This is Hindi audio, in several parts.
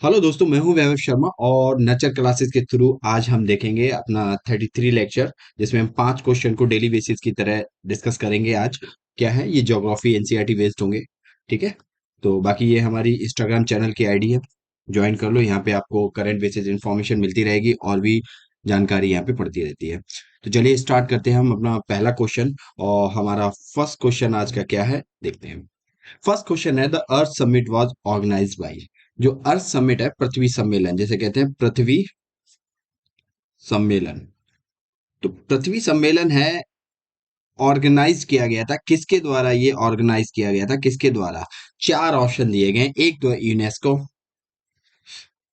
हेलो दोस्तों, मैं हूं वैभव शर्मा और नेचर क्लासेस के थ्रू आज हम देखेंगे अपना 33 लेक्चर, जिसमें हम 5 क्वेश्चन को डेली बेसिस की तरह डिस्कस करेंगे। आज क्या है, ये ज्योग्राफी एनसीईआरटी बेस्ड होंगे। ठीक है, तो बाकी ये हमारी इंस्टाग्राम चैनल की आईडी है, ज्वाइन कर लो। यहाँ पे आपको करंट बेसिस इंफॉर्मेशन मिलती रहेगी और भी जानकारी यहाँ पे पड़ती रहती है। तो चलिए स्टार्ट करते हैं हम अपना पहला क्वेश्चन। और हमारा फर्स्ट क्वेश्चन आज का क्या है, देखते हैं। फर्स्ट क्वेश्चन है, the earth summit was organised by. जो अर्थ समिट है, पृथ्वी सम्मेलन जैसे कहते हैं, पृथ्वी सम्मेलन। तो पृथ्वी सम्मेलन है, ऑर्गेनाइज किया गया था किसके द्वारा? ये ऑर्गेनाइज किया गया था किसके द्वारा? चार ऑप्शन दिए गए हैं। एक तो है यूनेस्को,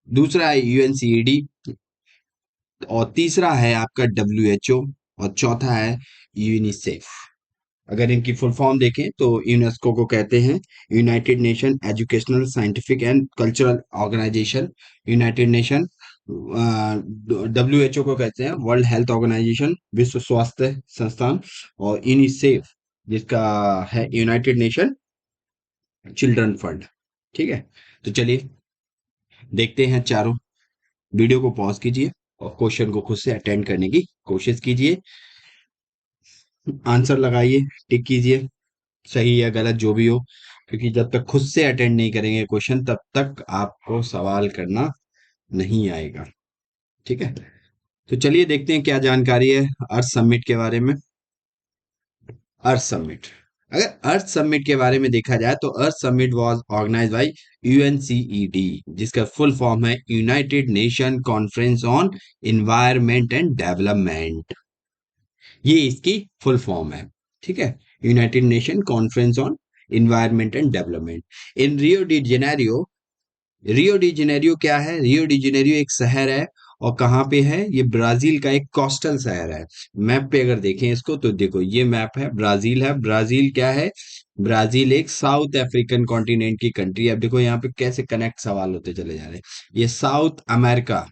दूसरा है यूएनसीईडी, और तीसरा है आपका डब्ल्यूएचओ, और चौथा है यूनिसेफ। अगर इनकी फुल फॉर्म देखें तो यूनेस्को को कहते हैं United Nation Educational Scientific and Cultural Organization. United Nation, WHO को कहते हैं वर्ल्ड हेल्थ ऑर्गेनाइजेशन, विश्व स्वास्थ्य संस्थान। और यूनिसेफ, जिसका है यूनाइटेड नेशन चिल्ड्रन फंड। ठीक है, तो चलिए देखते हैं चारों। वीडियो को पॉज कीजिए और क्वेश्चन को खुद से अटेंड करने की कोशिश कीजिए। आंसर लगाइए, टिक कीजिए, सही या गलत जो भी हो, क्योंकि जब तक खुद से अटेंड नहीं करेंगे क्वेश्चन, तब तक आपको सवाल करना नहीं आएगा। ठीक है, तो चलिए देखते हैं क्या जानकारी है अर्थ समिट के बारे में। अर्थ समिट, अगर अर्थ समिट के बारे में देखा जाए तो अर्थ समिट वाज ऑर्गेनाइज्ड बाय यूएनसीईडी, जिसका फुल फॉर्म है United nation conference on environment and development. ये इसकी फुल फॉर्म है। ठीक है, United nation conference on environment and development in Rio de Janeiro. Rio de Janeiro क्या है? रियो डी जेनेरियो एक शहर है, और कहाँ पे है ये? ब्राजील का एक कोस्टल शहर है। मैप पे अगर देखें इसको तो देखो, ये मैप है, ब्राजील है। ब्राजील क्या है? ब्राजील एक साउथ अफ्रीकन कॉन्टिनेंट की कंट्री है। अब देखो यहाँ पे कैसे कनेक्ट सवाल होते चले जा रहे हैं। ये साउथ अमेरिका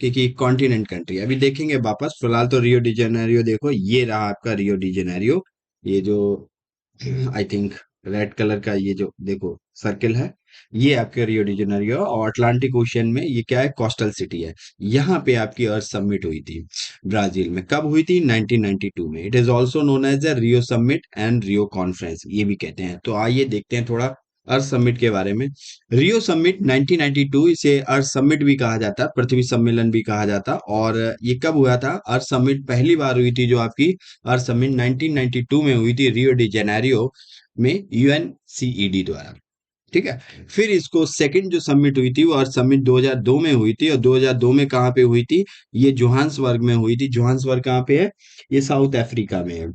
की कॉन्टिनेंट कंट्री है। अभी देखेंगे वापस, फिलहाल तो रियो डी जेनेरियो देखो, ये रहा आपका रियो डी जेनेरियो। ये जो आई थिंक रेड कलर का ये जो देखो सर्किल है, ये आपके रियो डी जेनेरियो, और अटलांटिक ओशियन में ये क्या है? कोस्टल सिटी है। यहाँ पे आपकी अर्थ समिट हुई थी ब्राजील में। कब हुई थी? 1992 में। It is also known as the Rio summit and Rio conference, ये भी कहते हैं। तो आइए देखते हैं थोड़ा अर्थ समिट के बारे में। रियो समिट 1992, इसे अर्थ समिट भी कहा जाता, पृथ्वी सम्मेलन भी कहा जाता। और ये कब हुआ था? अर्थ समिट पहली बार हुई थी जो आपकी अर्थ समिट 1992 में हुई थी, रियो डी जेनेरियो में, यूएनसीईडी द्वारा। ठीक है, फिर इसको सेकंड जो समिट हुई थी वो अर्थ समिट 2002 में हुई थी। और 2002 में कहाँ पे हुई थी? ये जोहान्सबर्ग में हुई थी। जोहान्सबर्ग कहाँ पे है? ये साउथ अफ्रीका में है।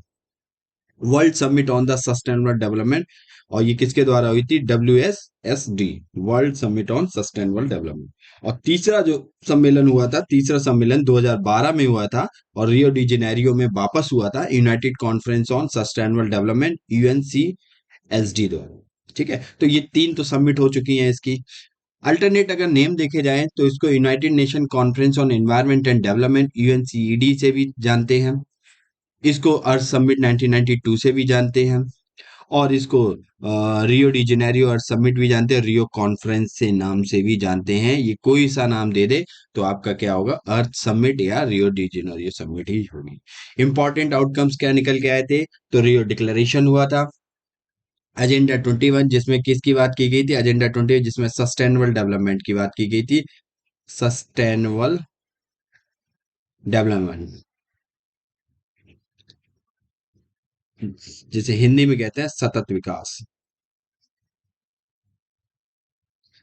World summit on the sustainable development, और ये किसके द्वारा हुई थी? WSSD, world summit on sustainable development. और तीसरा जो सम्मेलन हुआ था, तीसरा सम्मेलन 2012 में हुआ था, और रियो डी जेनेरियो में वापस हुआ था, United conference on sustainable development, UNCSD द्वारा। ठीक है, तो ये तीन तो सबमिट हो चुकी हैं इसकी। अल्टरनेट अगर नेम देखे जाए तो इसको United nation conference on environment and development, UNCED से भी जानते हैं। इसको अर्थ समिट 1992 से भी जानते हैं। और इसको रियो डी जेनेरियो अर्थ समिट भी जानते हैं, रियो कॉन्फ्रेंस से नाम से भी जानते हैं। ये कोई सा नाम दे दे तो आपका क्या होगा? अर्थ समिट या रियो डी जेनेरियो समिट ही होगी। इंपॉर्टेंट आउटकम्स क्या निकल के आए थे? तो रियो डिक्लेरेशन हुआ था, एजेंडा 21 जिसमें किसकी बात की गई थी? एजेंडा 20 जिसमें सस्टेनेबल डेवलपमेंट की बात की गई थी। सस्टेनेबल डेवलपमेंट, जिसे हिंदी में कहते हैं सतत विकास।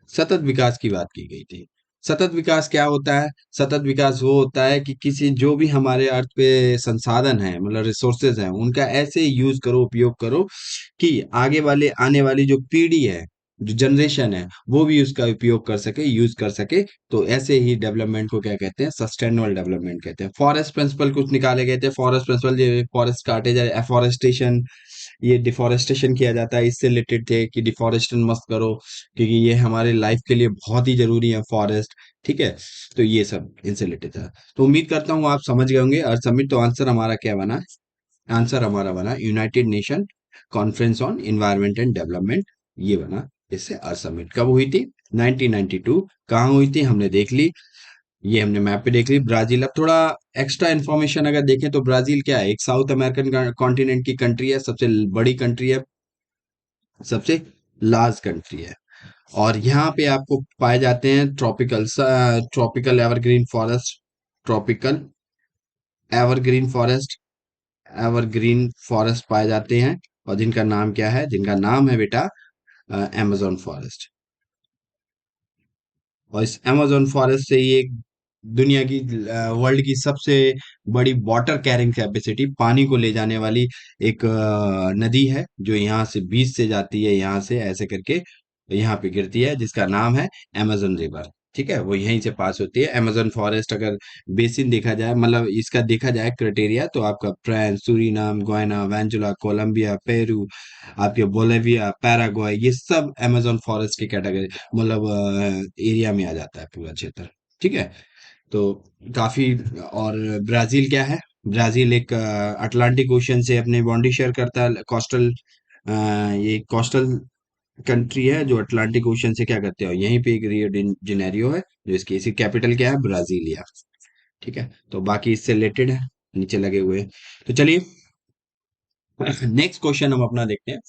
सतत विकास की बात की गई थी। सतत विकास क्या होता है? सतत विकास वो होता है कि किसी जो भी हमारे अर्थ पे संसाधन है, मतलब रिसोर्सेज हैं, उनका ऐसे यूज करो, उपयोग करो कि आगे वाले आने वाली जो पीढ़ी है, जो जनरेशन है, वो भी उसका उपयोग कर सके, यूज कर सके। तो ऐसे ही डेवलपमेंट को क्या कहते हैं? सस्टेनेबल डेवलपमेंट कहते हैं। फॉरेस्ट प्रिंसिपल कुछ निकाले गए थे। फॉरेस्ट प्रिंसिपल, ये फॉरेस्ट काटे जाए, एफोरेस्टेशन, ये डिफोरेस्टेशन किया जाता है, इससे रिलेटेड थे कि डिफोरेस्टेशन मस्त करो, क्योंकि ये हमारे लाइफ के लिए बहुत ही जरूरी है फॉरेस्ट। ठीक है, तो ये सब इनसे रिलेटेड था। तो उम्मीद करता हूँ आप समझ गए होंगे अर्थ समिट। तो आंसर हमारा क्या बना? आंसर हमारा बना United nation conference on environment and development, ये बना इससे अर्थ समिट। कब हुई थी? 1992। कहाँ हुई थी हमने देख ली, ये हमने मैप पे देख ली, ब्राजील। अब थोड़ा एक्स्ट्रा इन्फॉर्मेशन अगर देखें तो ब्राजील क्या है, एक साउथ अमेरिकन कॉन्टिनेंट की कंट्री है, सबसे बड़ी कंट्री है, सबसे लार्ज कंट्री है। और यहाँ पे आपको पाए जाते हैं tropical evergreen forest, tropical evergreen forest, evergreen forest पाए जाते हैं। और जिनका नाम क्या है, जिनका नाम है बेटा अमेजोन फॉरेस्ट। और इस अमेजोन फॉरेस्ट से ये दुनिया की, वर्ल्ड की सबसे बड़ी वाटर कैरिंग कैपेसिटी, पानी को ले जाने वाली एक नदी है, जो यहाँ से बीच से जाती है, यहाँ से ऐसे करके यहाँ पे गिरती है, जिसका नाम है अमेजन रिवर। ठीक है, वो यहीं से पास होती है। अमेजन फॉरेस्ट अगर बेसिन देखा जाए, मतलब इसका देखा जाए क्राइटेरिया, तो आपका France, Suriname, Guyana, Venezuela, Colombia, Peru, आपके बोलिविया, पैराग्वे, ये सब अमेजन फॉरेस्ट की कैटेगरी, मतलब एरिया में आ जाता है पूरा क्षेत्र। ठीक है, तो काफी। और ब्राजील क्या है, ब्राजील एक अटलांटिक ओशन से अपने बाउंड्री शेयर करता है, कोस्टल, ये कोस्टल कंट्री है जो अटलांटिक ओशन से क्या करते हो, यहीं पे एक रियो डी जेनेरियो है, जो इसकी कैपिटल क्या है, ब्राजीलिया। ठीक है, तो बाकी इससे रिलेटेड है, नीचे लगे हुए हैं। तो चलिए नेक्स्ट क्वेश्चन हम अपना देखते हैं।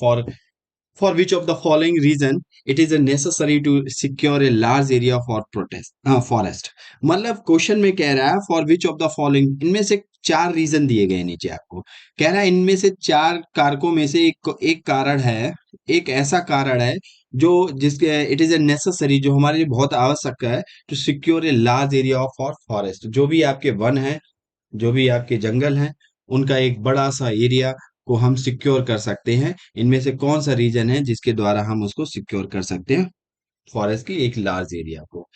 For which of the following reason it is necessary to secure a large area for protest forest? मतलब क्वेश्चन में कह रहा है for which of the following, इनमें से चार रीजन दिए गए नीचे आपको। कह रहा है इनमें से चार कारकों में से एक कारण है, एक ऐसा कारण है जो जिसके इट इज ए नेसेसरी, जो हमारे लिए बहुत आवश्यक है, to secure a large area of for forest. जो भी आपके वन है, जो भी आपके जंगल हैं, उनका एक बड़ा सा एरिया को हम सिक्योर कर सकते हैं। इनमें से कौन सा रीजन है जिसके द्वारा हम उसको सिक्योर कर सकते हैं, फॉरेस्ट की एक लार्ज एरिया को।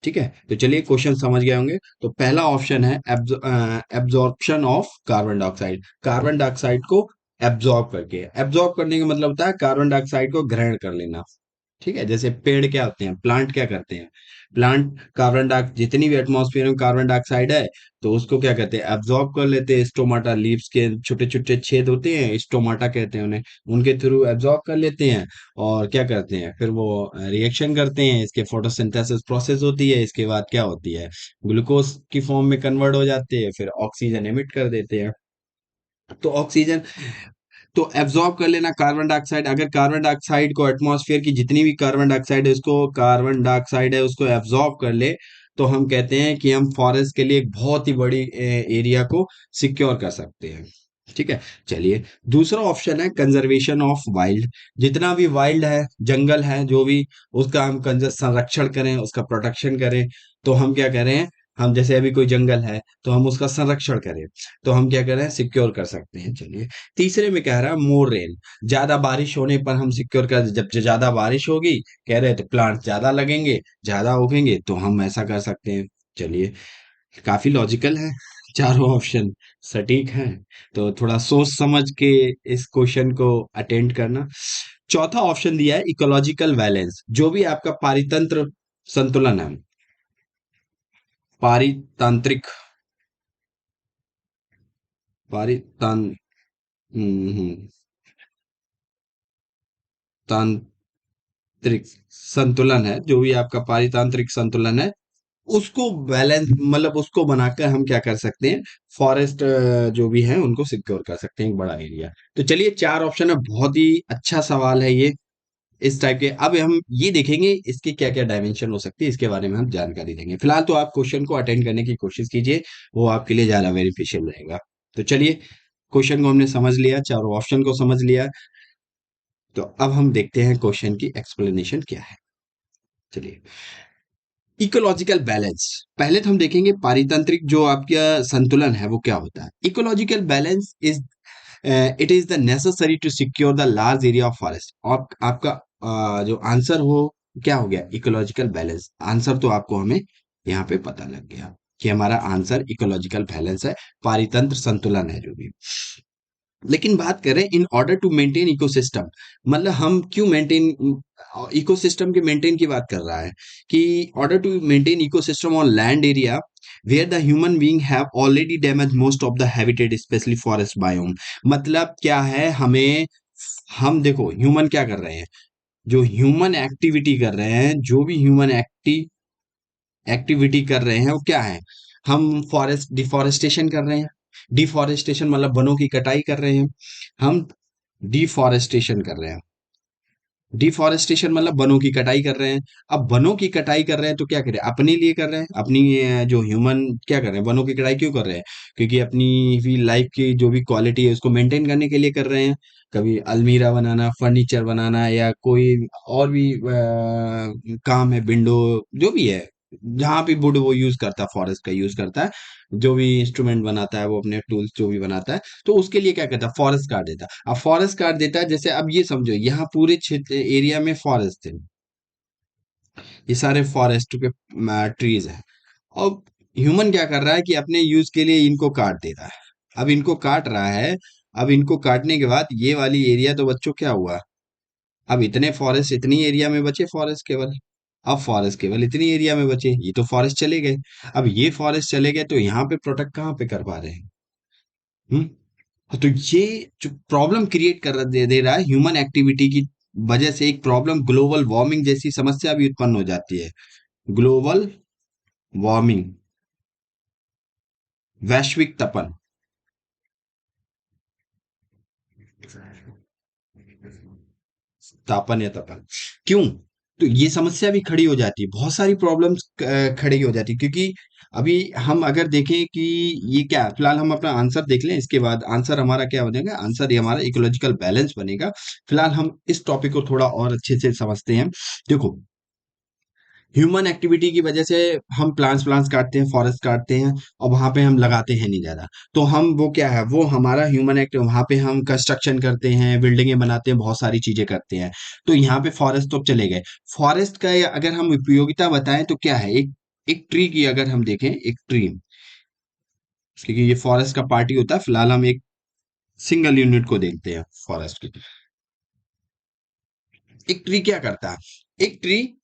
ठीक है, तो चलिए क्वेश्चन समझ गए होंगे। तो पहला ऑप्शन है absorption of carbon dioxide, carbon dioxide को एब्जॉर्ब करके। एब्जॉर्ब करने का मतलब होता है कार्बन डाइऑक्साइड को ग्रहण कर लेना। ठीक है, जैसे पेड़ क्या होते हैं, प्लांट क्या करते हैं, प्लांट कार्बन डाइऑक्साइड, जितनी भी एटमॉस्फेयर में कार्बन डाइऑक्साइड है, तो उसको क्या कहते हैं, एब्जॉर्ब कर लेते हैं। स्टोमाटा, लीव्स के छोटे छोटे छेद होते हैं, स्टोमाटा कहते हैं उन्हें, उनके थ्रू एब्जॉर्ब कर लेते हैं। और क्या करते हैं फिर वो रिएक्शन करते हैं, इसके फोटोसिंथेसिस प्रोसेस होती है, इसके बाद क्या होती है, ग्लूकोज की फॉर्म में कन्वर्ट हो जाते हैं, फिर ऑक्सीजन एमिट कर देते हैं। तो ऑक्सीजन, तो एब्जॉर्ब कर लेना कार्बन डाइऑक्साइड। अगर कार्बन डाइऑक्साइड को, एटमॉस्फेयर की जितनी भी कार्बन डाइऑक्साइड है, उसको कार्बन डाइऑक्साइड है उसको एब्जॉर्ब कर ले, तो हम कहते हैं कि हम फॉरेस्ट के लिए एक बहुत ही बड़ी एरिया को सिक्योर कर सकते हैं। ठीक है, चलिए दूसरा ऑप्शन है कंजर्वेशन ऑफ वाइल्ड। जितना भी वाइल्ड है, जंगल है, जो भी, उसका हम संरक्षण करें, उसका प्रोटेक्शन करें। तो हम क्या कह रहे हैं, हम जैसे अभी कोई जंगल है तो हम उसका संरक्षण करें, तो हम क्या कर रहे हैं, सिक्योर कर सकते हैं। चलिए तीसरे में कह रहा है मोर रेन, ज्यादा बारिश होने पर हम सिक्योर कर, जब ज्यादा बारिश होगी, कह रहे हैं, तो प्लांट ज्यादा लगेंगे, ज्यादा उगेंगे, तो हम ऐसा कर सकते हैं। चलिए काफी लॉजिकल है, चारों ऑप्शन सटीक हैं। तो थोड़ा सोच समझ के इस क्वेश्चन को अटेंड करना। चौथा ऑप्शन दिया है इकोलॉजिकल बैलेंस, जो भी आपका पारितंत्र संतुलन है, पारितांत्रिक, पारितान तांत्रिक संतुलन है, जो भी आपका पारितांत्रिक संतुलन है, उसको बैलेंस, मतलब उसको बनाकर हम क्या कर सकते हैं, फॉरेस्ट जो भी है उनको सिक्योर कर सकते हैं, एक बड़ा एरिया। तो चलिए चार ऑप्शन है, बहुत ही अच्छा सवाल है ये, इस टाइप के। अब हम ये देखेंगे इसके क्या क्या डायमेंशन हो सकती है, इसके बारे में हम जानकारी देंगे। फिलहाल तो आप क्वेश्चन को अटेंड करने की कोशिश कीजिए, वो आपके लिए ज्यादा बेनिफिशियल रहेगा। तो चलिए क्वेश्चन को हमने समझ लिया, चारों ऑप्शन को समझ लिया, तो अब हम देखते हैं क्वेश्चन की एक्सप्लेनेशन क्या है। चलिए इकोलॉजिकल बैलेंस, पहले तो हम देखेंगे पारितंत्रिक जो आपका संतुलन है वो क्या होता है। Ecological balance is, it is the necessary to secure the large area of forest. और आपका जो आंसर हो क्या हो गया, इकोलॉजिकल बैलेंस। आंसर तो आपको हमें यहाँ पे पता लग गया कि हमारा आंसर इकोलॉजिकल बैलेंस है, पारितंत्र संतुलन है जो भी। लेकिन बात करें in order to maintain ecosystem, मतलब हम क्यों मेंटेन, इकोसिस्टम के मेंटेन की बात कर रहा है कि order to maintain ecosystem on land area where the human being have already damage most of the habitat specially forest biome. मतलब क्या है, हमें हम देखो ह्यूमन क्या कर रहे हैं, जो ह्यूमन एक्टिविटी कर रहे हैं, जो भी ह्यूमन एक्टिविटी कर रहे हैं वो क्या है, हम फॉरेस्ट डिफॉरेस्टेशन कर रहे हैं। डिफॉरेस्टेशन मतलब वनों की कटाई कर रहे हैं, हम डिफॉरेस्टेशन कर रहे हैं। डिफॉरेस्टेशन मतलब वनों की कटाई कर रहे हैं। अब वनों की कटाई कर रहे हैं तो क्या करें, अपने लिए कर रहे हैं, अपनी जो ह्यूमन क्या कर रहे हैं, वनों की कटाई क्यों कर रहे हैं, क्योंकि अपनी भी लाइफ की जो भी क्वालिटी है उसको मेंटेन करने के लिए कर रहे हैं। कभी अलमीरा बनाना, फर्नीचर बनाना, या कोई और भी काम है, विंडो, जो भी है, जहां भी वुड वो यूज करता है, फॉरेस्ट का यूज करता है, जो भी इंस्ट्रूमेंट बनाता है वो अपने टूल्स जो भी बनाता है, तो उसके लिए क्या करता है, फॉरेस्ट काट देता है। अब फॉरेस्ट काट देता है, जैसे अब ये समझो यहाँ पूरे क्षेत्र एरिया में फॉरेस्ट थे, ये सारे फॉरेस्ट के ट्रीज हैं। अब ह्यूमन क्या कर रहा है कि अपने यूज के लिए इनको काट दे रहा है। अब इनको काट रहा है, अब इनको काटने के बाद ये वाली एरिया तो बच्चों क्या हुआ, अब इतने फॉरेस्ट इतनी एरिया में बचे फॉरेस्ट केवल। अब फॉरेस्ट केवल इतनी एरिया में बचे, ये तो फॉरेस्ट चले गए। अब ये फॉरेस्ट चले गए तो यहाँ पे प्रोटेक्ट कहाँ पे कर पा रहे हैं। हम्म। हाँ, तो ये जो प्रॉब्लम क्रिएट कर दे रहा है ह्यूमन एक्टिविटी की वजह से, एक प्रॉब्लम ग्लोबल वार्मिंग जैसी समस्या भी उत्पन्न हो जाती है। ग्लोबल वार्मिंग, वैश्विक तपन। तापन या तपन, क्यों, तो ये समस्या भी खड़ी हो जाती है, बहुत सारी प्रॉब्लम्स खड़ी हो जाती है, क्योंकि अभी हम अगर देखें कि ये क्या है, फिलहाल हम अपना आंसर देख लें, इसके बाद आंसर हमारा क्या बनेगा, आंसर ये हमारा इकोलॉजिकल बैलेंस बनेगा। फिलहाल हम इस टॉपिक को थोड़ा और अच्छे से समझते हैं। देखो, ह्यूमन एक्टिविटी की वजह से हम प्लांट्स प्लांट्स काटते हैं, फॉरेस्ट काटते हैं, और वहां पे हम लगाते हैं नहीं ज्यादा। तो हम वो क्या है, वो हमारा ह्यूमन एक्ट, वहां पे हम कंस्ट्रक्शन करते हैं, बिल्डिंगें बनाते हैं, बहुत सारी चीजें करते हैं। तो यहाँ पे फॉरेस्ट तो चले गए। फॉरेस्ट का अगर हम उपयोगिता बताएं तो क्या है, एक एक ट्री की अगर हम देखें, एक ट्री, क्योंकि ये फॉरेस्ट का पार्टी होता है, फिलहाल हम एक सिंगल यूनिट को देखते हैं फॉरेस्ट की। एक ट्री क्या करता है, एक ट्री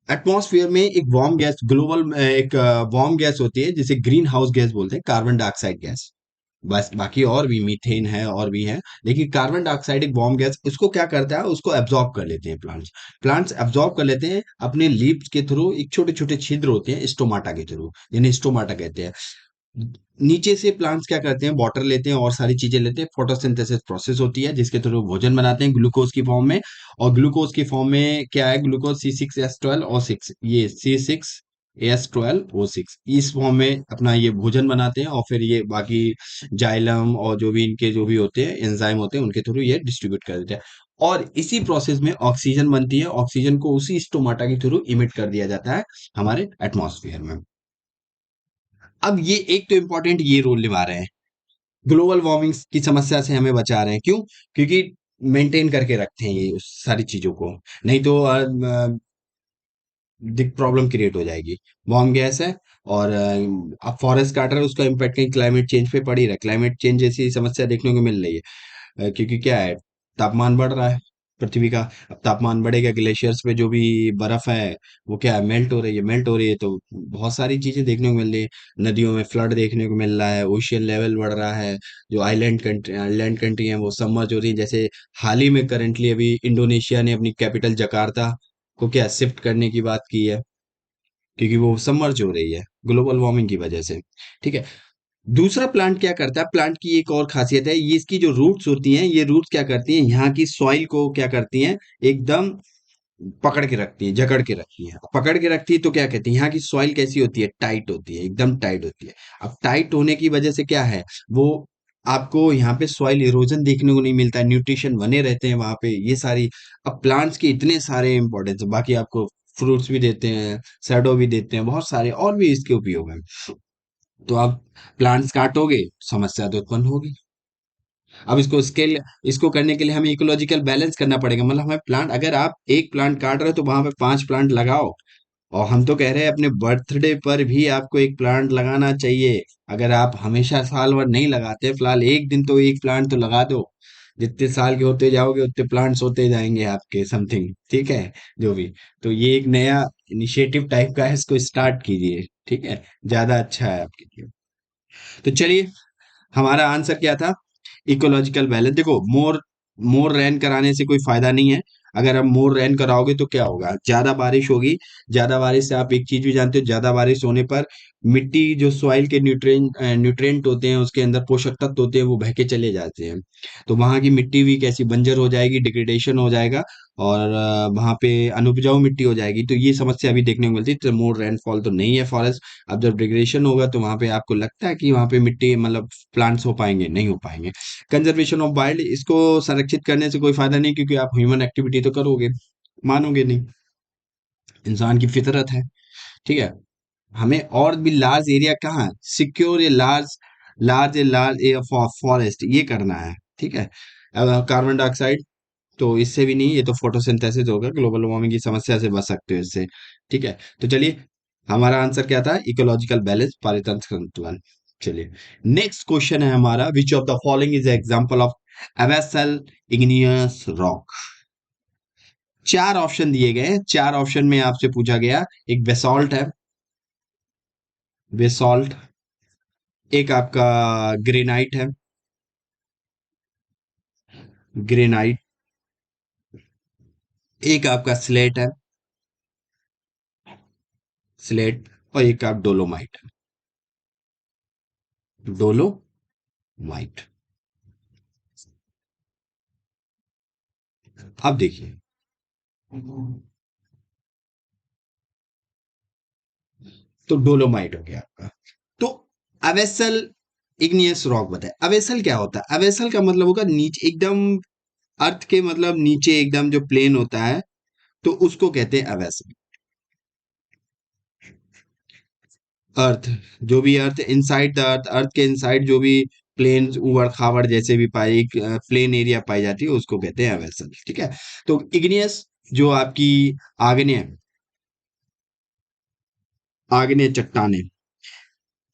एटमॉस्फेयर में एक वार्म गैस, ग्लोबल एक वार्म गैस होती है जिसे ग्रीन हाउस गैस बोलते हैं, कार्बन डाइऑक्साइड गैस। बस बाकी और भी मीथेन है और भी है, लेकिन कार्बन डाइऑक्साइड एक वार्म गैस, उसको क्या करता है, उसको एब्जॉर्ब कर लेते हैं प्लांट्स। प्लांट्स एब्जॉर्ब कर लेते हैं अपने लीव्स के थ्रू, एक छोटे छोटे छिद्र होते हैं स्टोमाटा के थ्रू, जिन्हें स्टोमाटा कहते हैं। नीचे से प्लांट्स क्या करते हैं, वाटर लेते हैं और सारी चीजें लेते हैं, फोटोसिंथेसिस प्रोसेस होती है जिसके थ्रू भोजन बनाते हैं ग्लूकोज की फॉर्म में। और ग्लूकोज की फॉर्म में क्या है, ग्लूकोज C6H12O6, ये C6H12O6, इस फॉर्म में अपना ये भोजन बनाते हैं, और फिर ये बाकी जाइलम और जो भी इनके जो भी होते हैं एंजाइम होते हैं उनके थ्रू ये डिस्ट्रीब्यूट कर देते हैं। और इसी प्रोसेस में ऑक्सीजन बनती है, ऑक्सीजन को उसी स्टोमाटा के थ्रू इमिट कर दिया जाता है हमारे एटमॉस्फेयर में। अब ये एक तो इम्पोर्टेंट ये रोल निभा रहे हैं, ग्लोबल वार्मिंग की समस्या से हमें बचा रहे हैं, क्यों, क्योंकि मेंटेन करके रखते हैं ये सारी चीजों को, नहीं तो दिक प्रॉब्लम क्रिएट हो जाएगी। वार्म गैस है, और अब फॉरेस्ट काट रहे हैं, उसका इम्पैक्ट कहीं क्लाइमेट चेंज पे पड़ ही रहा है, क्लाइमेट चेंज जैसी समस्या देखने को मिल रही है। क्योंकि क्या है, तापमान बढ़ रहा है पृथ्वी का। अब तापमान बढ़ेगा, ग्लेशियर्स पे जो भी बर्फ है वो क्या है, मेल्ट हो रही है, मेल्ट हो रही है, तो बहुत सारी चीजें देखने को मिल रही है। नदियों में फ्लड देखने को मिल रहा है, ओशियन लेवल बढ़ रहा है, जो आइलैंड कंट्री है वो सबमर्ज हो रही है। जैसे हाल ही में करंटली अभी इंडोनेशिया ने अपनी कैपिटल जकार्ता को क्या शिफ्ट करने की बात की है, क्योंकि वो सबमर्ज हो रही है ग्लोबल वार्मिंग की वजह से। ठीक है। दूसरा प्लांट क्या करता है, प्लांट की एक और खासियत है, ये इसकी जो रूट्स होती हैं, ये रूट्स क्या करती हैं, यहाँ की सॉइल को क्या करती हैं, एकदम पकड़ के रखती है, जकड़ के रखती है। पकड़ के रखती है तो क्या कहती है, यहाँ की सॉइल कैसी होती है, टाइट होती है, एकदम टाइट होती है। अब टाइट होने की वजह से क्या है, वो आपको यहाँ पे सॉइल इरोजन देखने को नहीं मिलता है, न्यूट्रिशन बने रहते हैं वहां पे, ये सारी। अब प्लांट्स के इतने सारे इंपॉर्टेंस, बाकी आपको फ्रूट्स भी देते हैं, शैडो भी देते हैं, बहुत सारे और भी इसके उपयोग हैं। तो आप प्लांट्स काटोगे, समस्या तो उत्पन्न होगी। अब इसको करने के लिए हमें इकोलॉजिकल बैलेंस करना पड़ेगा, मतलब हमें प्लांट, अगर आप एक प्लांट काट रहे हो तो वहां पे 5 प्लांट लगाओ। और हम तो कह रहे हैं अपने बर्थडे पर भी आपको एक प्लांट लगाना चाहिए। अगर आप हमेशा साल भर नहीं लगाते, फिलहाल एक दिन तो एक प्लांट तो लगा दो। जितने साल के होते जाओगे उतने प्लांट्स होते जाएंगे आपके, समथिंग, ठीक है, जो भी। तो ये एक नया इनिशिएटिव टाइप का है, इसको स्टार्ट कीजिए, ठीक है, ज्यादा अच्छा है आपके लिए। तो चलिए, हमारा आंसर क्या था, इकोलॉजिकल बैलेंस। देखो, मोर मोर रेन कराने से कोई फायदा नहीं है। अगर आप मोर रेन कराओगे तो क्या होगा, ज्यादा बारिश होगी। ज्यादा बारिश से आप एक चीज भी जानते हो, ज्यादा बारिश होने पर मिट्टी जो सॉइल के न्यूट्रेंट होते हैं, उसके अंदर पोषक तत्व होते हैं, वो बह के चले जाते हैं। तो वहां की मिट्टी भी कैसी बंजर हो जाएगी, डिग्रेडेशन हो जाएगा। और वहां पे अनुपजाऊ मिट्टी हो जाएगी। तो ये समस्या अभी देखने को मिलती है। तो मोर रेनफॉल तो नहीं है फॉरेस्ट। अब जब डिग्रेडेशन होगा तो वहां पे आपको लगता है कि वहां पे मिट्टी मतलब प्लांट्स हो पाएंगे, नहीं हो पाएंगे। कंजर्वेशन ऑफ वाइल्ड, इसको संरक्षित करने से कोई फायदा नहीं, क्योंकि आप ह्यूमन एक्टिविटी तो करोगे, मानोगे नहीं, इंसान की फितरत है। ठीक है। हमें और भी लार्ज एरिया कहाँ, secure a large large a large a forest, ये करना है। ठीक है। कार्बन डाइऑक्साइड तो इससे भी नहीं, ये तो फोटोसिंथेसिस होगा, ग्लोबल वार्मिंग की समस्या से बच सकते हो इससे। ठीक है। तो चलिए, हमारा आंसर क्या था, इकोलॉजिकल बैलेंस, पारितंत्र संतुलन। चलिए, नेक्स्ट क्वेश्चन है हमारा, which of the following is example of a basal igneous rock. चार ऑप्शन दिए गए हैं। चार ऑप्शन में आपसे पूछा गया, एक बेसॉल्ट है, बेसॉल्ट, एक आपका ग्रेनाइट है, ग्रेनाइट, एक आपका स्लेट है, स्लेट, और एक आप डोलोमाइट, डोलोमाइट। अब देखिए, तो डोलोमाइट हो गया आपका। तो अवेसल इग्नियस रॉक बताए, अवेसल क्या होता है, अवेसल का मतलब होगा नीचे एकदम, अर्थ के मतलब नीचे एकदम जो प्लेन होता है, तो उसको कहते हैं अवेसल। अर्थ, जो भी अर्थ इनसाइड द अर्थ, अर्थ के इनसाइड जो भी प्लेन उबड़ खाबड़ जैसे भी पाई प्लेन एरिया पाई जाती है, उसको कहते हैं अवेसल। ठीक है। तो इग्नियस जो आपकी आग्नेय, आग्नेय चट्टाने,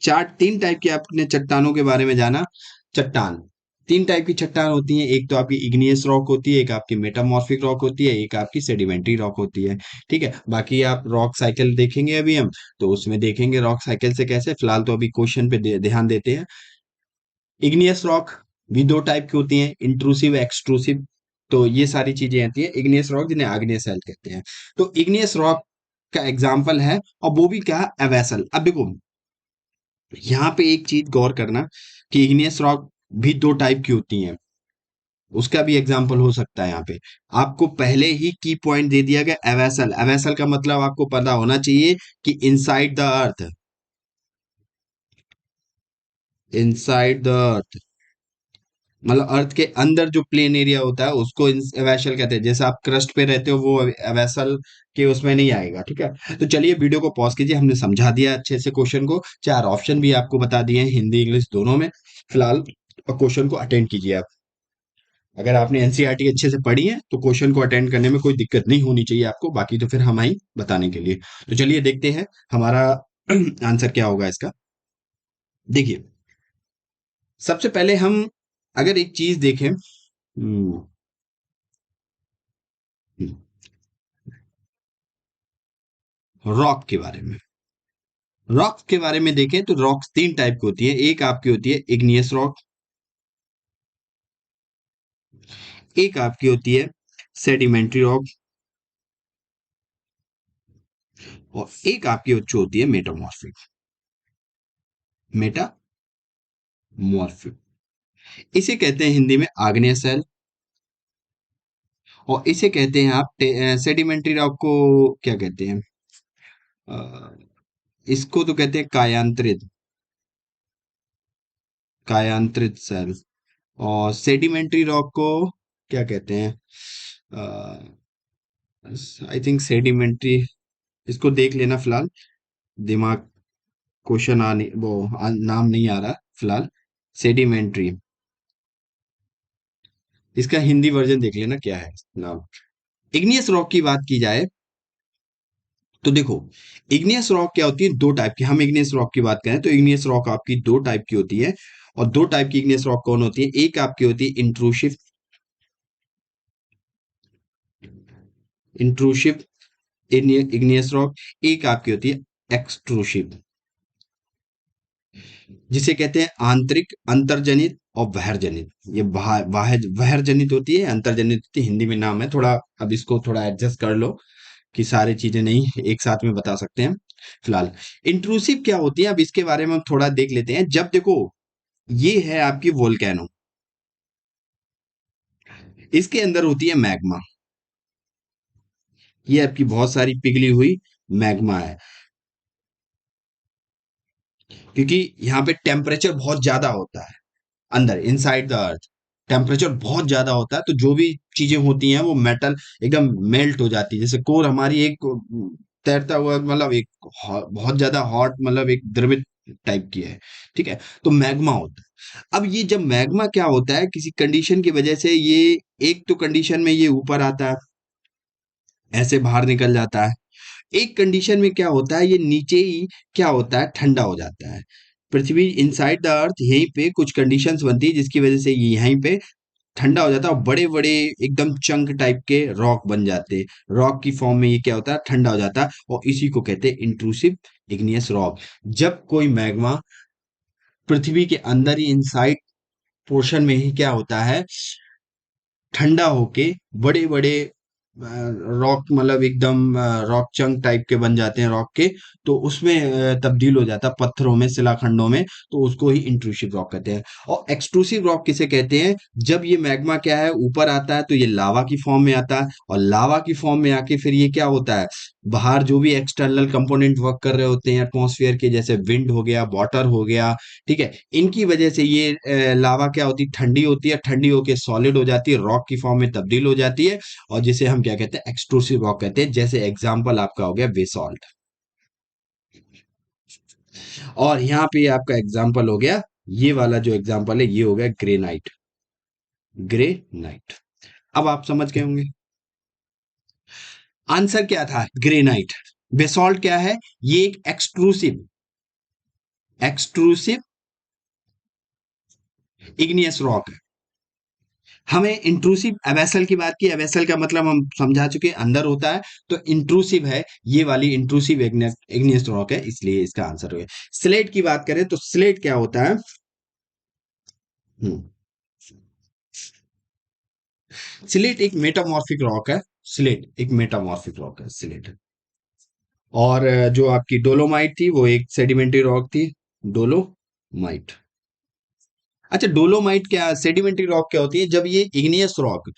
चार तीन टाइप की आपने चट्टानों के बारे में जाना। चट्टान, तीन टाइप की चट्टान होती हैं, एक तो आपकी इग्नियस रॉक होती है, एक आपकी मेटामॉर्फिक रॉक होती है, एक आपकी सेडिमेंट्री रॉक होती है। ठीक है। बाकी आप रॉक साइकिल देखेंगे अभी हम, तो उसमें देखेंगे रॉक साइकिल से कैसे। फिलहाल तो अभी क्वेश्चन पे ध्यान देते हैं। इग्नियस रॉक भी दो टाइप की होती हैं, इंट्रूसिव, एक्सट्रूसिव। तो ये सारी चीजें आती हैं इग्नियस रॉक, जिन्हें आग्नेय सैल कहते हैं। तो इग्नियस रॉक का एग्जाम्पल है, और वो भी क्या, एवेसल। अब देखो, यहाँ पे एक चीज गौर करना, कि इग्नियस रॉक भी दो टाइप की होती हैं, उसका भी एग्जाम्पल हो सकता है यहाँ पे। आपको पहले ही की पॉइंट दे दिया गया, एवेसल। एवेसल का मतलब आपको पता होना चाहिए कि inside the earth, inside the earth मतलब अर्थ के अंदर जो प्लेन एरिया होता है, उसको एवेसल कहते हैं। जैसे आप क्रस्ट पे रहते हो, वो एवेसल के उसमें नहीं आएगा। ठीक है। तो चलिए, वीडियो को पॉज कीजिए, हमने समझा दिया अच्छे से क्वेश्चन को, चार ऑप्शन भी आपको बता दिए हैं, हिंदी इंग्लिश दोनों में। फिलहाल क्वेश्चन को अटेंड कीजिए आप। अगर आपने एनसीईआरटी अच्छे से पढ़ी है, तो क्वेश्चन को अटेंड करने में कोई दिक्कत नहीं होनी चाहिए आपको, बाकी तो फिर हम आई बताने के लिए। तो चलिए देखते हैं हमारा आंसर क्या होगा इसका। देखिए, सबसे पहले हम अगर एक चीज देखें, रॉक के बारे में, रॉक के बारे में देखें तो रॉक्स तीन टाइप की होती है। एक आपकी होती है इग्नियस रॉक, एक आपकी होती है सेडिमेंट्री रॉक, और एक आपकी होती है मेटामॉर्फिक, मेटामॉर्फिक। इसे कहते हैं हिंदी में आग्नेय सैल, और इसे कहते हैं आप सेडिमेंट्री रॉक को क्या कहते हैं, अ, इसको तो कहते हैं कायांतरित, कायांतरित सेल। और सेडिमेंट्री रॉक को क्या कहते हैं, आई थिंक सेडिमेंट्री, इसको देख लेना फिलहाल, दिमाग क्वेश्चन आने वो नाम नहीं आ रहा फिलहाल। सेडिमेंट्री, इसका हिंदी वर्जन देख लेना क्या है नाम। इग्नियस रॉक की बात की जाए तो देखो, इग्नियस रॉक क्या होती है, दो टाइप की। हम इग्नियस रॉक की बात करें तो इग्नियस रॉक आपकी दो टाइप की होती है। और दो टाइप की इग्नियस रॉक कौन होती है, एक आपकी होती है इंट्रूसिव, इंट्रूसिव इग्नियस रॉक, एक आपकी होती है एक्सट्रूसिव, जिसे कहते हैं आंतरिक अंतर्जनित और वहर जनित। ये वहर जनित होती है, अंतर्जनित होती है, हिंदी में नाम है थोड़ा। अब इसको थोड़ा एडजस्ट कर लो कि सारी चीजें नहीं एक साथ में बता सकते हैं। फिलहाल इंट्रूसिव क्या होती है, अब इसके बारे में हम थोड़ा देख लेते हैं। जब देखो, ये है आपकी वोल्केनो, इसके अंदर होती है मैग्मा। ये आपकी बहुत सारी पिघली हुई मैग्मा है, क्योंकि यहाँ पे टेम्परेचर बहुत ज्यादा होता है। अंदर इनसाइड द अर्थ टेम्परेचर बहुत ज्यादा होता है, तो जो भी चीजें होती हैं वो मेटल एकदम मेल्ट हो जाती है। जैसे कोर हमारी एक तैरता हुआ, मतलब एक बहुत ज्यादा हॉट, मतलब एक द्रवित टाइप की है। ठीक है, तो मैग्मा होता है। अब ये जब मैग्मा क्या होता है, किसी कंडीशन की वजह से ये, एक तो कंडीशन में ये ऊपर आता है, ऐसे बाहर निकल जाता है। एक कंडीशन में क्या होता है, ये नीचे ही क्या होता है, ठंडा हो जाता है। पृथ्वी इनसाइड द अर्थ यहीं पे कुछ कंडीशंस बनती है जिसकी वजह से ये यहीं पे ठंडा हो जाता है, और बड़े बड़े एकदम चंक टाइप के रॉक बन जाते हैं। रॉक की फॉर्म में ये क्या होता है, ठंडा हो जाता है, और इसी को कहते हैं इंट्रूसिव इग्नियस रॉक। जब कोई मैग्मा पृथ्वी के अंदर ही इनसाइड पोर्शन में ही क्या होता है, ठंडा होके बड़े बड़े रॉक, मतलब एकदम रॉक चंक टाइप के बन जाते हैं रॉक के, तो उसमें तब्दील हो जाता है पत्थरों में, शिलाखंडों में, तो उसको ही इंट्रूसिव रॉक कहते हैं। और एक्सट्रूसिव रॉक किसे कहते हैं, जब ये मैग्मा क्या है ऊपर आता है तो ये लावा की फॉर्म में आता है, और लावा की फॉर्म में आके फिर ये क्या होता है, बाहर जो भी एक्सटर्नल कंपोनेंट वर्क कर रहे होते हैं एटमॉस्फेयर के, जैसे विंड हो गया, वाटर हो गया, ठीक है, इनकी वजह से ये लावा क्या होती है, ठंडी होती है, ठंडी होके सॉलिड हो जाती है, रॉक की फॉर्म में तब्दील हो जाती है, और जिसे हम क्या कहते हैं, एक्सट्रूसिव रॉक कहते हैं। जैसे एग्जांपल आपका हो गया बेसॉल्ट, और यहाँ पे आपका एग्जांपल हो गया, ये वाला जो एग्जांपल है ये हो गया ग्रेनाइट। ग्रेनाइट, अब आप समझ गए होंगे आंसर क्या था, ग्रेनाइट। बेसॉल्ट क्या है, ये एक एक्सट्रूसिव, एक्सट्रूसिव इग्नियस रॉक है। हमें इंट्रूसिव एवेसल की बात की, एवेसल का मतलब हम समझा चुके हैं, अंदर होता है, तो इंट्रूसिव है, ये वाली इंट्रूसिव इग्नियस रॉक है, इसलिए इसका आंसर हो गया। स्लेट की बात करें तो स्लेट क्या होता है, हम्म, स्लेट एक मेटामॉर्फिक रॉक है। स्लेट एक मेटामॉर्फिक रॉक है, स्लेट। और जो आपकी डोलोमाइट थी वो एक सेडिमेंट्री रॉक थी, डोलोमाइट। अच्छा, डोलोमाइट क्या, सेडिमेंट्री रॉक क्या होती है, जब ये इग्नियस रॉक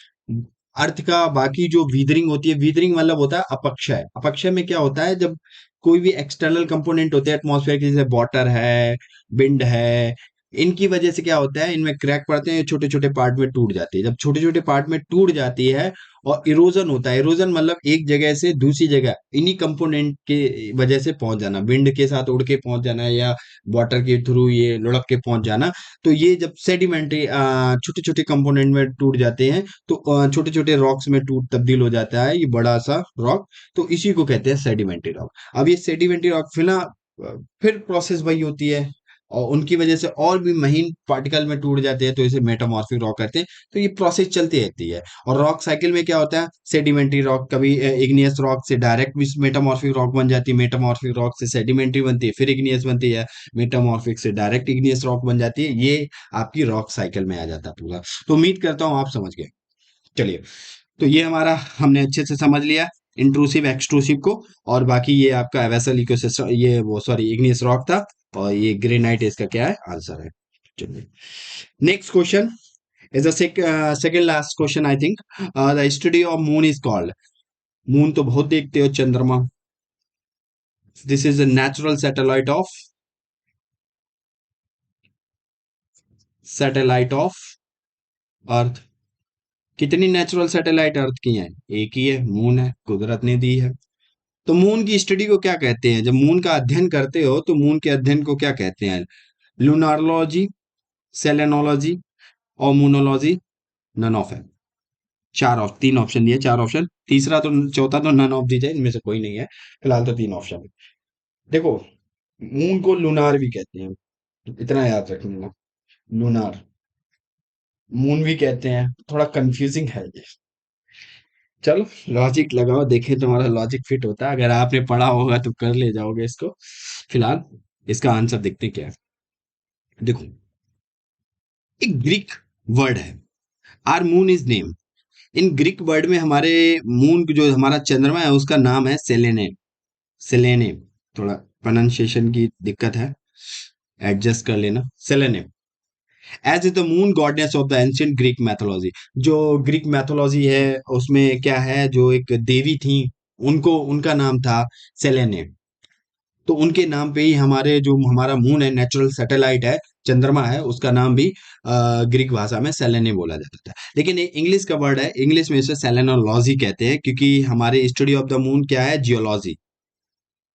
अर्थ का बाकी जो वीदरिंग होती है, वीदरिंग मतलब होता है अपक्षय। अपक्षय में क्या होता है, जब कोई भी एक्सटर्नल कंपोनेंट होते हैं एटमॉस्फेयर के, जैसे वाटर है, विंड है, इनकी वजह से क्या होता है, इनमें क्रैक पड़ते हैं, छोटे छोटे पार्ट में टूट जाती है। जब छोटे छोटे पार्ट में टूट जाती है और इरोजन होता है, इरोजन मतलब एक जगह से दूसरी जगह इन्हीं कंपोनेंट के वजह से पहुंच जाना, विंड के साथ उड़ के पहुंच जाना, या वाटर के थ्रू ये लुढ़क के पहुंच जाना। तो ये जब सेडिमेंट्री छोटे छोटे कंपोनेंट में टूट जाते हैं, तो छोटे छोटे रॉक्स में टूट तब्दील हो जाता है ये बड़ा सा रॉक, तो इसी को कहते हैं सेडिमेंट्री रॉक। अब ये सेडिमेंट्री रॉक फिर प्रोसेस वही होती है, और उनकी वजह से और भी महीन पार्टिकल में टूट जाते हैं, तो इसे मेटामॉर्फिक रॉक कहते हैं। तो ये प्रोसेस चलती रहती है। और रॉक साइकिल में क्या होता है, सेडिमेंट्री रॉक कभी इग्नियस रॉक से डायरेक्ट भी मेटामॉर्फिक रॉक बन जाती है, मेटामॉर्फिक रॉक से सेडिमेंट्री बनती है, फिर इग्नियस बनती है, मेटामॉर्फिक से डायरेक्ट इग्नियस रॉक बन जाती है। ये आपकी रॉक साइकिल में आ जाता है पूरा। तो उम्मीद करता हूँ आप समझ गए। चलिए, तो ये हमारा हमने अच्छे से समझ लिया इंट्रूसिव एक्सट्रूसिव को, और बाकी ये आपका वेसल इकोसिस्टम, ये वो सॉरी इग्नियस रॉक था, और ये ग्रेनाइट इसका क्या है, आंसर है। चलिए, next question is the second last question I think. The study of moon is called, moon तो बहुत देखते हो, चंद्रमा, this is a natural satellite of earth. कितनी नेचुरल सैटेलाइट अर्थ की हैं, एक ही है, मून है, कुदरत ने दी है। तो मून की स्टडी को क्या कहते हैं, जब मून का अध्ययन करते हो तो मून के अध्ययन को क्या कहते हैं, लूनारोलॉजी, सेलेनोलॉजी, और मूनोलॉजी, नन ऑफ है। तीन ऑप्शन दिए, चार ऑप्शन, तीसरा तो चौथा तो नन ऑफ दीजिए, इनमें से कोई नहीं है। फिलहाल तो तीन ऑप्शन है। देखो, मून को लूनार भी कहते हैं, इतना याद रखना, लूनार, मून भी कहते हैं, थोड़ा कंफ्यूजिंग है ये। चलो, लॉजिक लगाओ, देखें तुम्हारा लॉजिक फिट होता है, अगर आपने पढ़ा होगा तो कर ले जाओगे इसको। फिलहाल इसका आंसर देखते हैं क्या है। देखो, एक ग्रीक वर्ड है। Our moon is name. इन ग्रीक वर्ड में हमारे मून जो हमारा चंद्रमा है उसका नाम है सेलेने। सेलेने। थोड़ा प्रोनाउंसिएशन की दिक्कत है, एडजस्ट कर लेना। Selene. As is the moon goddess of the ancient Greek mythology. जो ग्रीक मैथोलॉजी है उसमें क्या है, जो एक देवी थी, उनको उनका नाम था सेलेने। तो उनके नाम पे ही हमारे जो हमारा मून है, नेचुरल सैटेलाइट है, चंद्रमा है, उसका नाम भी ग्रीक भाषा में सेलेने बोला जाता है। लेकिन ये इंग्लिश का वर्ड है, इंग्लिश में इसे सेलेनोलॉजी कहते हैं, क्योंकि हमारे स्टडी ऑफ द मून क्या है, जियोलॉजी।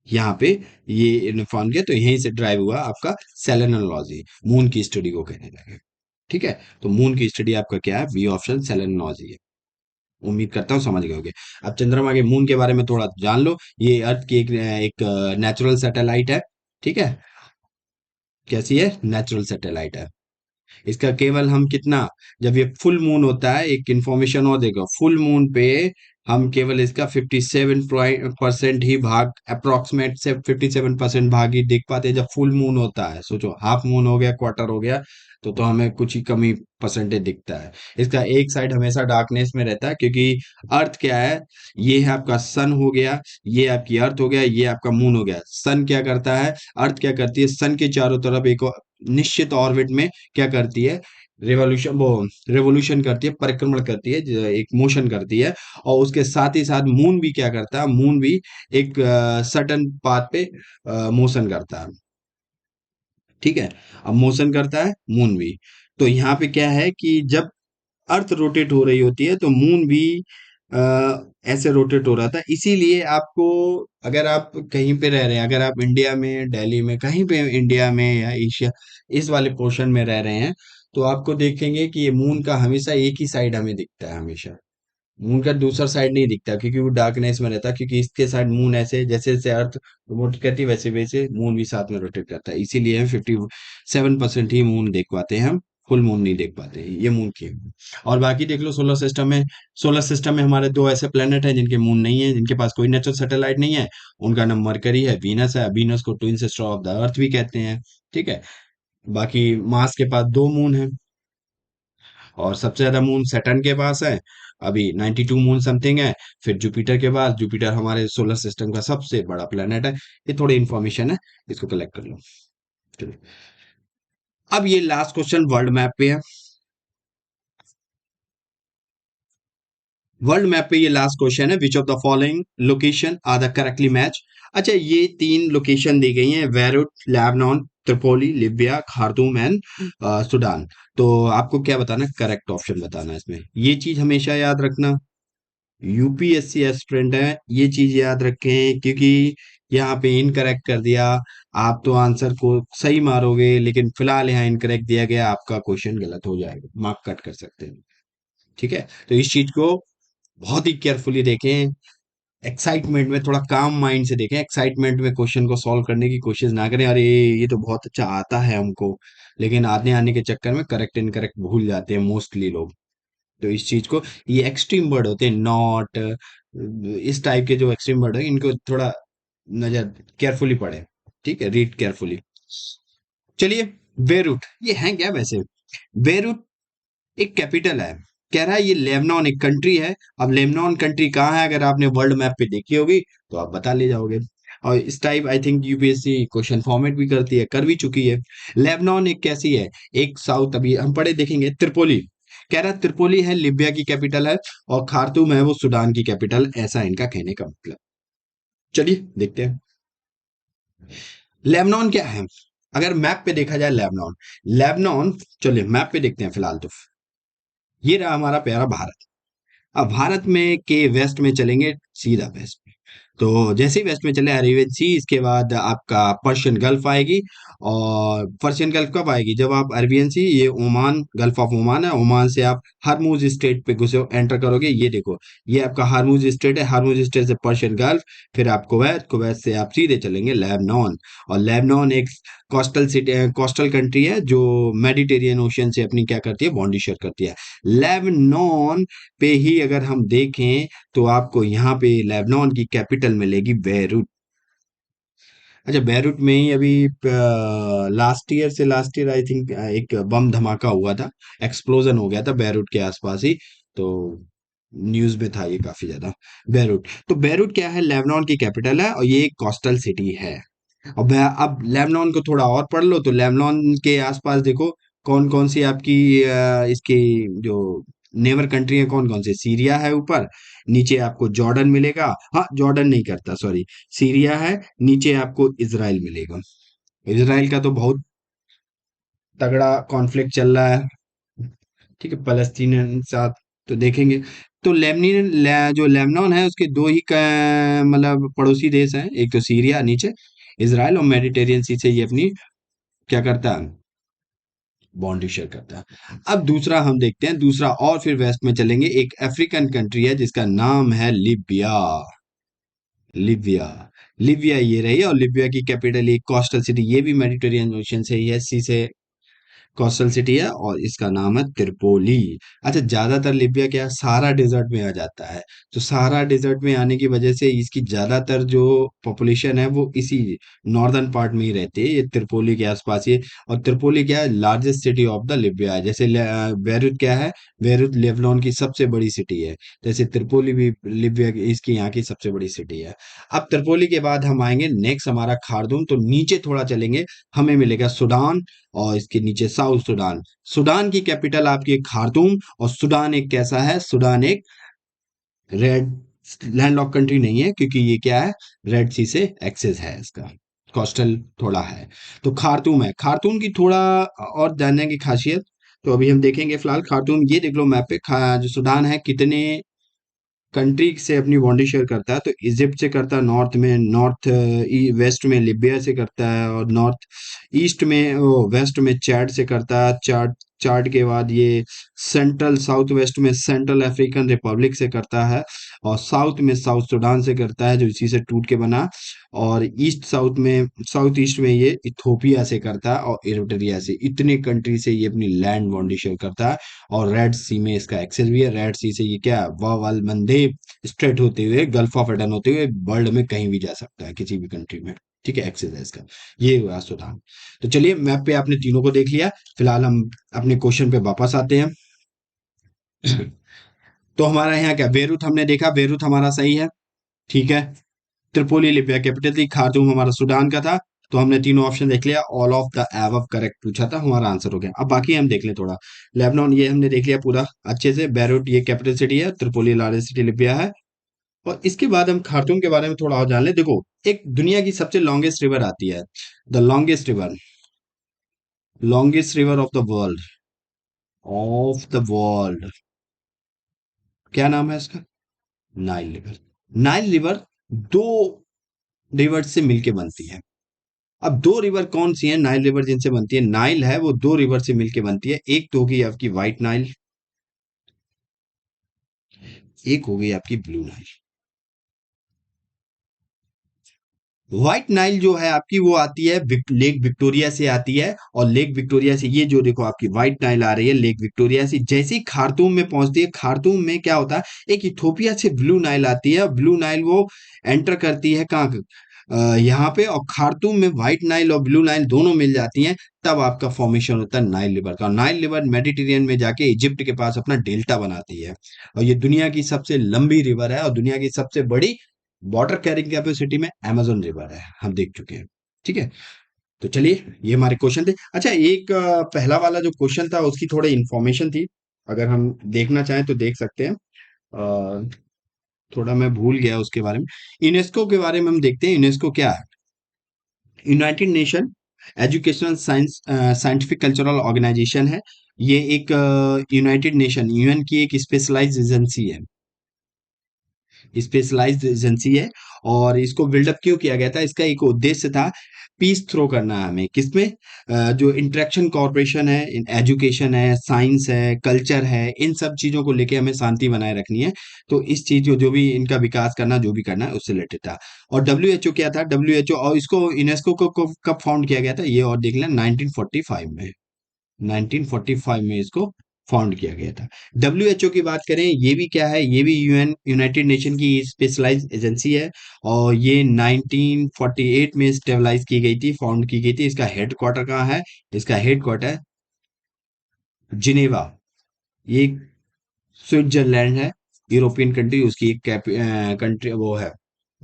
यहाँ पे ये इन्फॉर्म किया तो यहीं से ड्राइव हुआ आपका सेलेनोलॉजी, मून की स्टडी को कहने लगे। ठीक है, तो मून की स्टडी आपका क्या है, बी ऑप्शन सेलेनोलॉजी है। उम्मीद करता हूँ समझ गए होगे। अब चंद्रमा के मून के बारे में थोड़ा जान लो। ये अर्थ की एक नेचुरल सैटेलाइट है। ठीक है, कैसी है, नेचुरल सैटेलाइट है। इसका केवल हम कितना, जब ये फुल मून होता है, एक इंफॉर्मेशन और देखो, फुल मून पे हम केवल इसका 57% ही भाग, अप्रोक्सीमेट से 57% भाग ही देख पाते हैं जब फुल मून होता है। सोचो, हाफ मून हो गया, क्वार्टर हो गया, तो हमें कुछ ही कमी परसेंटेज दिखता है। इसका एक साइड हमेशा डार्कनेस में रहता है, क्योंकि अर्थ क्या है, ये है आपका सन हो गया, ये आपकी अर्थ हो गया, ये आपका मून हो गया। सन क्या करता है, अर्थ क्या करती है, सन के चारों तरफ एक निश्चित ऑर्बिट में क्या करती है, रेवोल्यूशन करती है, परिक्रमण करती है, एक मोशन करती है। और उसके साथ ही साथ मून भी क्या करता है, मून भी एक सर्टन पाथ पे मोशन करता है। ठीक है, अब मोशन करता है मून भी। तो यहाँ पे क्या है कि जब अर्थ रोटेट हो रही होती है तो मून भी ऐसे रोटेट हो रहा था। इसीलिए आपको, अगर आप कहीं पे रह रहे हैं, अगर आप इंडिया में, दिल्ली में, कहीं पे इंडिया में या एशिया इस वाले पोर्शन में रह रहे हैं, तो आपको देखेंगे कि ये मून का हमेशा एक ही साइड हमें दिखता है हमेशा। मून का दूसरा साइड नहीं दिखता, क्योंकि वो डार्कनेस में रहता है, क्योंकि इसके साइड मून ऐसे, जैसे जैसे अर्थ रोटेट करती है वैसे वैसे मून भी साथ में रोटेट करता है। इसीलिए हम 57% ही मून देख पाते हैं, हम फुल मून नहीं देख पाते, ये मून की। और बाकी देख लो, सोलर सिस्टम में हमारे दो ऐसे प्लेनेट हैं जिनके मून नहीं है, जिनके पास कोई नेचुरल सैटेलाइट नहीं है। उनका नाम मरकरी है, वीनस है। वीनस को twin sister of the earth भी कहते हैं। ठीक है, बाकी मार्स के पास दो मून है, और सबसे ज्यादा मून सैटर्न के पास है, अभी 92 मून समथिंग है। फिर जुपिटर के पास, जुपिटर हमारे सोलर सिस्टम का सबसे बड़ा प्लेनेट है। ये थोड़ी इंफॉर्मेशन है, इसको कलेक्ट कर लो। चलिए, अब ये लास्ट क्वेश्चन वर्ल्ड मैप पे है। वर्ल्ड मैप पे ये लास्ट क्वेश्चन है, which of the following location are the correctly match. अच्छा, ये तीन लोकेशन दी गई हैं, Beirut, Lebanon, Tripoli, Libya, Khartoum and Sudan. तो आपको क्या बताना, करेक्ट ऑप्शन बताना है इसमें। ये चीज हमेशा याद रखना, यूपीएससी एस्पिरेंट है, ये चीज याद रखें, क्योंकि यहाँ पे इनकरेक्ट कर दिया, आप तो आंसर को सही मारोगे, लेकिन फिलहाल यहाँ इनकरेक्ट दिया गया, आपका क्वेश्चन गलत हो जाएगा, मार्क कट कर सकते हैं। ठीक है, तो इस चीज को बहुत ही केयरफुली देखें, एक्साइटमेंट में, थोड़ा काम माइंड से देखें, एक्साइटमेंट में क्वेश्चन को सॉल्व करने की कोशिश ना करें, अरे ये तो बहुत अच्छा आता है हमको, लेकिन आने आने के चक्कर में करेक्ट इनकरेक्ट भूल जाते हैं मोस्टली लोग। तो इस चीज को, ये एक्सट्रीम वर्ड होते हैं, नॉट, इस टाइप के जो एक्सट्रीम वर्ड है, इनको थोड़ा नजर केयरफुली पढ़े। ठीक है, रीड केयरफुली। चलिए, बेरूट ये है क्या वैसे। बेरूट एक कैपिटल है, कह रहा है ये लेबनान एक कंट्री है। अब लेबनान कंट्री कहाँ है, अगर आपने वर्ल्ड मैप पे देखी होगी तो आप बता ले जाओगे। और इस type I think UPSC question format भी करती है, कर भी चुकी है। लेबनान एक कैसी है, एक साउथ, अभी हम पढ़े देखेंगे, त्रिपोली। कह रहा है त्रिपोली है लिबिया की कैपिटल है, और खार्तूम है वो सूडान की कैपिटल, ऐसा इनका कहने का मतलब। चलिए देखते हैं लेबनान क्या है। अगर मैप पे देखा जाए लेबनान, लेबनान, चलिए मैप पे देखते हैं फिलहाल तो। ये रहा हमारा प्यारा भारत। अब भारत में के वेस्ट में चलेंगे, सीधा वेस्ट में। तो जैसे ही वेस्ट में चले, अरेबियन सी, इसके बाद आपका पर्शियन गल्फ आएगी। और पर्शियन गल्फ कब आएगी, जब आप अरेबियन सी, ये ओमान, गल्फ ऑफ ओमान है, ओमान से आप हरमुज स्टेट पे घुसे एंटर करोगे, ये देखो, ये आपका हरमुज स्टेट है, हरमुज स्टेट से पर्शियन गल्फ, फिर आप कुवैत, कुवैत से आप सीधे चलेंगे लेबनान। और लेबनान एक कोस्टल सिटी, कोस्टल कंट्री है, जो मेडिटेरियन ओशियन से अपनी क्या करती है, बाउंड्री शेयर करती है। लेबनान पे ही अगर हम देखें, तो आपको यहाँ पे लेबनान की कैपिटल मिलेगी बेरूत। अच्छा, बेरूट में ही अभी लास्ट ईयर आई थिंक एक बम धमाका हुआ था, एक्सप्लोजन हो गया था बेरूट के आसपास ही। तो न्यूज में था ये काफी ज्यादा। बेरूट, तो बेरूट क्या है, लेबनान की कैपिटल है और ये एक कोस्टल सिटी है। अब लेबनान को थोड़ा और पढ़ लो तो लेबनान के आसपास देखो कौन कौन सी आपकी इसकी जो नेबर कंट्री है, कौन कौन से, सीरिया है ऊपर, नीचे आपको जॉर्डन मिलेगा, हाँ जॉर्डन नहीं करता, सॉरी, सीरिया है, नीचे आपको इसराइल मिलेगा। इसराइल का तो बहुत तगड़ा कॉन्फ्लिक्ट चल रहा है, ठीक है, फलस्तीन साथ, तो देखेंगे। तो जो लेबनान है उसके दो ही मतलब पड़ोसी देश हैं, एक तो सीरिया नीचे, इसराइल, और मेडिटेरियन सी से ये अपनी क्या करता है, बाउंड्री शेयर करता है। अब दूसरा हम देखते हैं, दूसरा और फिर वेस्ट में चलेंगे, एक अफ्रीकन कंट्री है जिसका नाम है लिबिया। लिबिया, लिबिया ये रही, और लिबिया की कैपिटल एक कोस्टल सिटी, ये भी मेडिटेरियन ओशन से ही है, सी से कोस्टल सिटी है, और इसका नाम है त्रिपोली। अच्छा, ज्यादातर लिबिया क्या है, सारा डेजर्ट में आ जाता है, तो सारा डेजर्ट में आने की वजह से इसकी ज्यादातर जो पॉपुलेशन है वो इसी नॉर्दर्न पार्ट में ही रहती है, ये त्रिपोली के आसपास ही। और त्रिपोली क्या है, largest city of the Libya है, जैसे बेरूत क्या है, बेरूत लेबनान की सबसे बड़ी सिटी है, जैसे त्रिपोली भी लिबिया की, इसकी यहाँ की सबसे बड़ी सिटी है। अब त्रिपोली के बाद हम आएंगे नेक्स्ट हमारा खार्दूम, तो नीचे थोड़ा चलेंगे, हमें मिलेगा सूडान, और इसके नीचे साउथ सूडान। सूडान की कैपिटल आपकी खार्तूम, और सूडान एक कैसा है, सूडान एक रेड लैंड लॉक कंट्री नहीं है, क्योंकि ये क्या है, रेड सी से एक्सेस है इसका, कोस्टल थोड़ा है। तो खार्तूम है, खार्तूम की थोड़ा और जानने की खासियत, तो अभी हम देखेंगे फिलहाल खार्तूम, ये देख लो मैप पे, जो सूडान है कितने कंट्री से अपनी बाउंड्री शेयर करता है, तो इजिप्ट से करता है नॉर्थ में, नॉर्थ वेस्ट में लिबिया से करता है, और नॉर्थ ईस्ट में वेस्ट में चैड से करता है, चाड, चाड के बाद ये सेंट्रल साउथ वेस्ट में सेंट्रल अफ्रीकन रिपब्लिक से करता है, और साउथ में साउथ सूडान से करता है जो इसी से टूट के बना, और ईस्ट साउथ में, साउथ ईस्ट में ये इथोपिया से करता है, और इरिट्रिया से, इतने कंट्री से ये अपनी लैंड बाउंड्री शेयर करता है। और रेड सी में इसका एक्सेस भी है, रेड सी से ये क्या, वाल मंदेब स्ट्रेट होते हुए गल्फ ऑफ एडन होते हुए वर्ल्ड में कहीं भी जा सकता है, किसी भी कंट्री में, ठीक है, एक्सेस है इसका। ये हुआ सूडान। तो चलिए, मैप पे आपने तीनों को देख लिया, फिलहाल हम अपने क्वेश्चन पे वापस आते हैं। तो हमारा यहाँ क्या, बेरूत हमने देखा, बेरूत हमारा सही है, ठीक है। त्रिपोली लिबिया कैपिटल थी, खार्तूम हमारा सूडान का था। तो हमने तीनों ऑप्शन देख लिया, all of the above correct पूछा था, हमारा आंसर हो गया। अब बाकी हम देख लें थोड़ा। लेबनान ये हमने देख लिया पूरा अच्छे से, बेरूट ये कैपिटल सिटी है, त्रिपोली लार्जेस्ट सिटी लिबिया है। और इसके बाद हम खार्तूम के बारे में थोड़ा और जान लें। देखो, एक दुनिया की सबसे लॉन्गेस्ट रिवर आती है, the longest river of the world, क्या नाम है इसका, नाइल रिवर। नाइल रिवर दो रिवर से मिलके बनती है। अब दो रिवर कौन सी हैं, नाइल रिवर जिनसे बनती है, नाइल है वो दो रिवर से मिलके बनती है, एक तो होगी आपकी व्हाइट नाइल, एक हो गई आपकी ब्लू नाइल। व्हाइट नाइल जो है आपकी वो आती है लेक विक्टोरिया से आती है, और लेक विक्टोरिया से ये जो देखो आपकी व्हाइट नाइल आ रही है लेक विक्टोरिया से, जैसे ही खार्तूम में पहुंचती है, खार्तूम में क्या होता है, एक इथोपिया से ब्लू नाइल आती है, ब्लू नाइल वो एंटर करती है कहाँ, यहाँ पे, और खार्तूम में व्हाइट नाइल और ब्लू नाइल दोनों मिल जाती हैं, तब आपका फॉर्मेशन होता है नाइल रिवर का। नाइल रिवर मेडिटेरियन में जाके इजिप्ट के पास अपना डेल्टा बनाती है, और ये दुनिया की सबसे लंबी रिवर है, और दुनिया की सबसे बड़ी वाटर कैरिंग कैपेसिटी में अमेजोन रिवर है, हम देख चुके हैं, ठीक है। तो चलिए, ये हमारे क्वेश्चन थे। अच्छा, एक पहला वाला जो क्वेश्चन था उसकी थोड़ी इंफॉर्मेशन थी, अगर हम देखना चाहें तो देख सकते हैं। अ, थोड़ा मैं भूल गया उसके बारे में। यूनेस्को के बारे में हम देखते हैं, यूनेस्को क्या है, United Nation Educational Science Scientific Cultural Organization है। ये एक यूनाइटेड नेशन यूएन की एक स्पेशलाइज्ड एजेंसी है, स्पेशलाइज्ड एजेंसी है। और इसको बिल्डअप क्यों किया गया था, इसका एक उद्देश्य था, पीस थ्रो करना है हमें, किसमें, जो इंटरेक्शन कॉर्पोरेशन है, एजुकेशन है, साइंस है, कल्चर है, इन सब चीजों को लेके हमें शांति बनाए रखनी है। तो इस चीज जो जो भी इनका विकास करना, जो भी करना है, उससे रिलेटेड था। और डब्ल्यू क्या था, डब्ल्यू और इसको यूनेस्को को कब फाउंड किया गया था, ये और देख लें, 1945 में, 1945 में इसको फाउंड किया गया था। डब्ल्यूएचओ की बात करें, ये भी क्या है, ये भी यूनाइटेड नेशन की स्पेशलाइज्ड एजेंसी है, और ये 1948 में स्टेबलाइज की गई थी, फाउंड की गई थी। इसका हेडक्वार्टर कहाँ है? इसका हेडक्वार्टर जिनेवा, ये स्विट्जरलैंड है, यूरोपियन कंट्री, उसकी एक कंट्री वो है,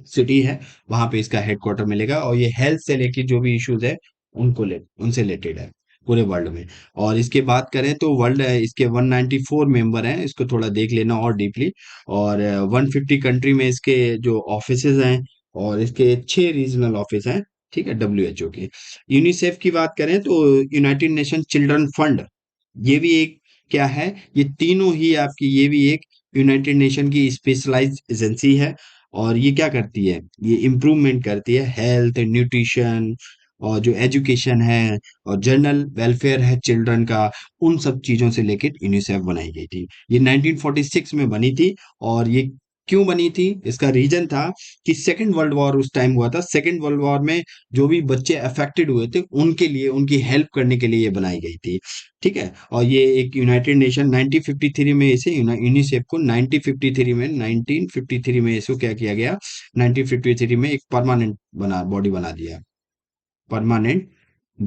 सिटी है, वहां पे इसका हेडक्वार्टर मिलेगा। और ये हेल्थ से लेके जो भी इश्यूज है उनसे रिलेटेड है पूरे वर्ल्ड में। और इसके बात करें तो वर्ल्ड इसके 194 मेंबर हैं, इसको थोड़ा देख लेना और डीपली। और 150 कंट्री में इसके जो ऑफिसेज हैं, और इसके 6 रीजनल ऑफिस हैं, ठीक है, डब्ल्यूएचओ के। यूनिसेफ की बात करें तो यूनाइटेड नेशन चिल्ड्रन फंड, ये भी एक क्या है, ये तीनों ही आपकी, ये भी एक यूनाइटेड नेशन की स्पेशलाइज्ड एजेंसी है। और ये क्या करती है, ये इम्प्रूवमेंट करती है हेल्थ, न्यूट्रिशन, और जो एजुकेशन है, और जनरल वेलफेयर है चिल्ड्रन का, उन सब चीजों से लेकर यूनिसेफ बनाई गई थी। ये 1946 में बनी थी। और ये क्यों बनी थी, इसका रीजन था कि सेकेंड वर्ल्ड वॉर उस टाइम हुआ था। सेकेंड वर्ल्ड वॉर में जो भी बच्चे अफेक्टेड हुए थे, उनके लिए, उनकी हेल्प करने के लिए ये बनाई गई थी, ठीक है। और ये एक यूनाइटेड नेशन 1953 में इसे, यूनिसेफ को 1953 में इसको क्या किया गया, 1953 में एक परमानेंट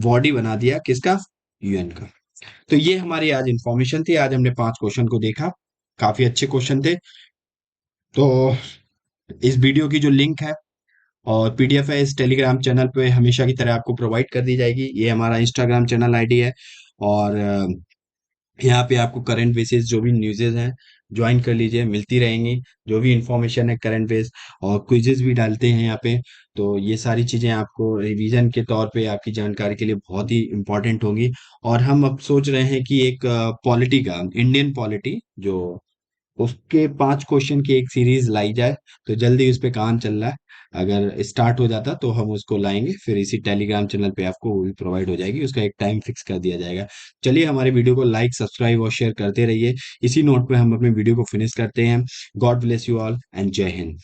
बॉडी बना दिया, किसका? यूएन का। तो ये हमारी आज इंफॉर्मेशन थी, आज हमने 5 क्वेश्चन को देखा, काफी अच्छे क्वेश्चन थे। तो इस वीडियो की जो लिंक है और पीडीएफ है, इस टेलीग्राम चैनल पे हमेशा की तरह आपको प्रोवाइड कर दी जाएगी। ये हमारा इंस्टाग्राम चैनल आईडी है। और यहाँ पे आपको करंट बेसिस जो भी न्यूज़ेज़ हैं, ज्वाइन कर लीजिए, मिलती रहेंगी। जो भी इंफॉर्मेशन है करंट बेस, और क्विज़ेज़ भी डालते हैं यहाँ पे। तो ये सारी चीज़ें आपको रिवीजन के तौर पे आपकी जानकारी के लिए बहुत ही इम्पोर्टेंट होंगी। और हम अब सोच रहे हैं कि एक पॉलिटी का, इंडियन पॉलिटी जो, उसके 5 क्वेश्चन की एक सीरीज लाई जाए। तो जल्दी उस पे काम चल रहा है। अगर स्टार्ट हो जाता तो हम उसको लाएंगे, फिर इसी टेलीग्राम चैनल पे आपको वो भी प्रोवाइड हो जाएगी, उसका एक टाइम फिक्स कर दिया जाएगा। चलिए, हमारे वीडियो को लाइक, सब्सक्राइब और शेयर करते रहिए। इसी नोट पे हम अपने वीडियो को फिनिश करते हैं। God bless you all and जय हिंद।